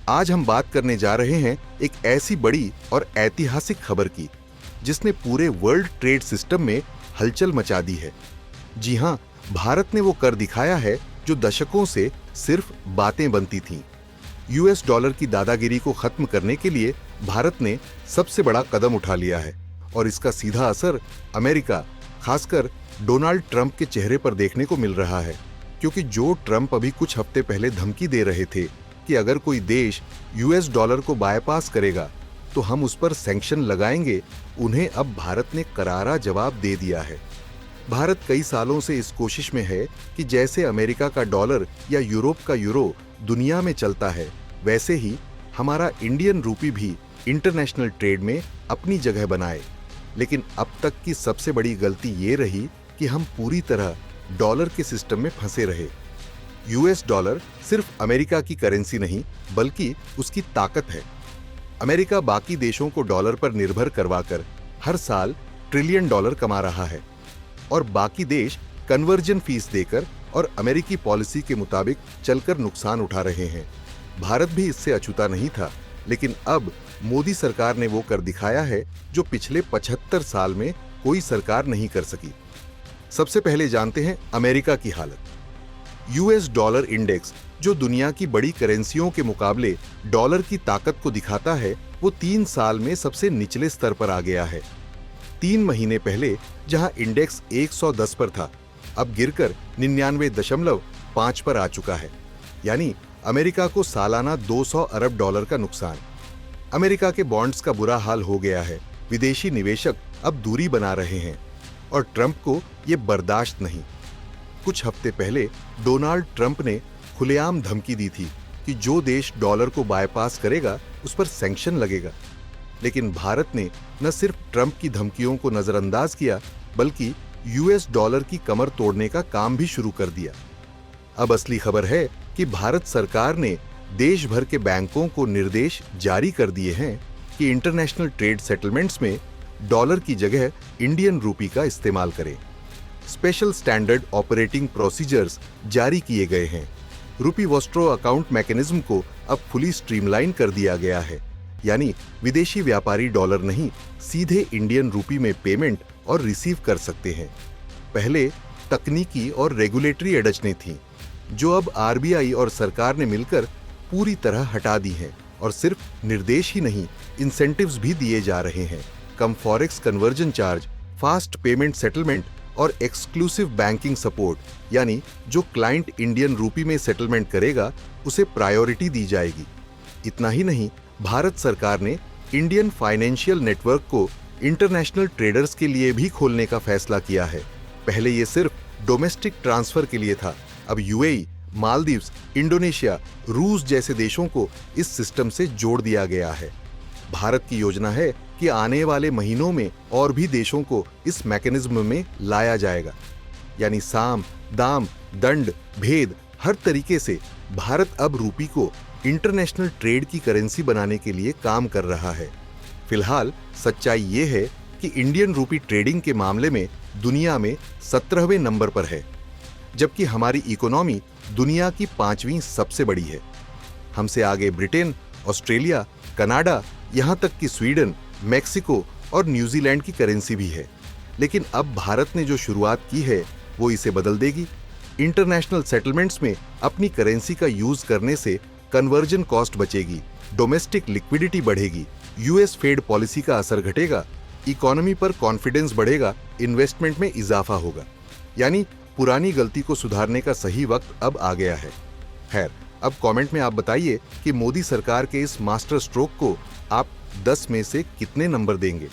आज हम बात करने जा रहे हैं एक ऐसी बड़ी और ऐतिहासिक खबर की जिसने पूरे वर्ल्ड ट्रेड सिस्टम में हलचल मचा दी है। जी हां, भारत ने वो कर दिखाया है जो दशकों से सिर्फ बातें बनती थीं। यूएस डॉलर की दादागिरी को खत्म करने के लिए भारत ने सबसे बड़ा कदम उठा लिया है और इसका सीधा असर अमेरिका, खासकर डोनाल्ड ट्रंप के चेहरे पर देखने को मिल रहा है। क्योंकि जो ट्रंप अभी कुछ हफ्ते पहले धमकी दे रहे थे कि अगर कोई देश यूएस डॉलर को बायपास करेगा तो हम उस पर सैंक्शन लगाएंगे, उन्हें अब भारत ने करारा जवाब दे दिया है। भारत कई सालों से इस कोशिश में है कि जैसे अमेरिका का डॉलर या यूरोप का यूरो दुनिया में चलता है, वैसे ही हमारा इंडियन रूपी भी इंटरनेशनल ट्रेड में अपनी जगह बनाए। लेकिन अब तक की सबसे बड़ी गलती ये रही कि हम पूरी तरह डॉलर के सिस्टम में फंसे रहे। यूएस डॉलर सिर्फ अमेरिका की करेंसी नहीं, बल्कि उसकी ताकत है। अमेरिका बाकी देशों को डॉलर पर निर्भर करवाकर हर साल ट्रिलियन डॉलर कमा रहा है और बाकी देश कन्वर्जन फीस देकर और अमेरिकी पॉलिसी के मुताबिक चलकर नुकसान उठा रहे हैं। भारत भी इससे अछूता नहीं था, लेकिन अब मोदी सरकार ने वो कर दिखाया है जो पिछले 75 साल में कोई सरकार नहीं कर सकी। सबसे पहले जानते हैं अमेरिका की हालत। यूएस डॉलर इंडेक्स, जो दुनिया की बड़ी करेंसियों के मुकाबले डॉलर की ताकत को दिखाता है, वो 3 साल में सबसे निचले स्तर पर आ गया है। 3 महीने पहले जहां इंडेक्स 110 पर था, अब गिरकर 99.5 पर आ चुका है। यानी अमेरिका को सालाना 200 अरब डॉलर का नुकसान। अमेरिका के बॉन्ड्स का बुरा हाल हो गया है। विदेशी निवेशक अब दूरी बना रहे हैं और ट्रंप को ये बर्दाश्त नहीं। कुछ हफ्ते पहले डोनाल्ड ट्रंप ने खुलेआम धमकी दी थी कि जो देश डॉलर को बायपास करेगा उस पर सैंक्शन लगेगा। लेकिन भारत ने न सिर्फ ट्रंप की धमकियों को नजरअंदाज किया, बल्कि यूएस डॉलर की कमर तोड़ने का काम भी शुरू कर दिया। अब असली खबर है कि भारत सरकार ने देश भर के बैंकों को निर्देश जारी कर दिए हैं कि इंटरनेशनल ट्रेड सेटलमेंट्स में डॉलर की जगह इंडियन रूपी का इस्तेमाल करें। स्पेशल स्टैंडर्ड ऑपरेटिंग प्रोसीजर्स जारी किए गए हैं। रूपी वॉस्ट्रो अकाउंट मैकेनिज्म को अब फुली स्ट्रीमलाइन कर दिया गया है। यानी विदेशी व्यापारी डॉलर नहीं, सीधे इंडियन रूपी में पेमेंट और रिसीव कर सकते हैं। पहले तकनीकी और रेगुलेटरी अड़चनें थीं, जो अब आरबीआई और सरकार ने मिलकर पूरी तरह हटा दी हैं और सिर्फ निर्देश ही नहीं, इंसेंटिव्स भी दिए जा रहे हैं। कम forex conversion charge, fast payment settlement और एक्सक्लूसिव बैंकिंग सपोर्ट, यानी जो क्लाइंट इंडियन रूपी में सेटलमेंट करेगा उसे प्रायोरिटी दी जाएगी। इतना ही नहीं, भारत सरकार ने इंडियन फाइनेंशियल नेटवर्क को इंटरनेशनल ट्रेडर्स के लिए भी खोलने का फैसला किया है। पहले ये सिर्फ डोमेस्टिक ट्रांसफर के लिए था, अब यूएई, मालदीव्स, इंडोनेशिया, रूस जैसे देशों को इस सिस्टम से जोड़ दिया गया है। भारत की योजना है कि आने वाले महीनों में और भी देशों को इस मैकेनिज्म में लाया जाएगा। यानी साम, दाम, दंड, भेद, हर तरीके से भारत अब रूपी को इंटरनेशनल ट्रेड की करेंसी बनाने के लिए काम कर रहा है। फिलहाल सच्चाई ये है कि इंडियन रूपी ट्रेडिंग के मामले में दुनिया में 17वें नंबर पर है, जबकि हमारी इकोनॉमी दुनिया की 5वीं सबसे बड़ी है। हमसे आगे ब्रिटेन, ऑस्ट्रेलिया, कनाडा, यहां तक कि स्वीडन, मेक्सिको और न्यूजीलैंड की करेंसी भी है। लेकिन अब भारत ने जो शुरुआत की है वो इसे बदल देगी। इंटरनेशनल सेटलमेंट्स में अपनी करेंसी का यूज करने से कन्वर्जन कॉस्ट बचेगी, डोमेस्टिक लिक्विडिटी बढ़ेगी, यूएस फेड पॉलिसी का असर घटेगा, इकोनॉमी पर कॉन्फिडेंस बढ़ेगा, इन्वेस्टमेंट में इजाफा होगा। यानी पुरानी गलती को सुधारने का सही वक्त अब आ गया है। खैर, अब कमेंट में आप बताइए कि मोदी सरकार के इस मास्टर स्ट्रोक को आप 10 में से कितने नंबर देंगे।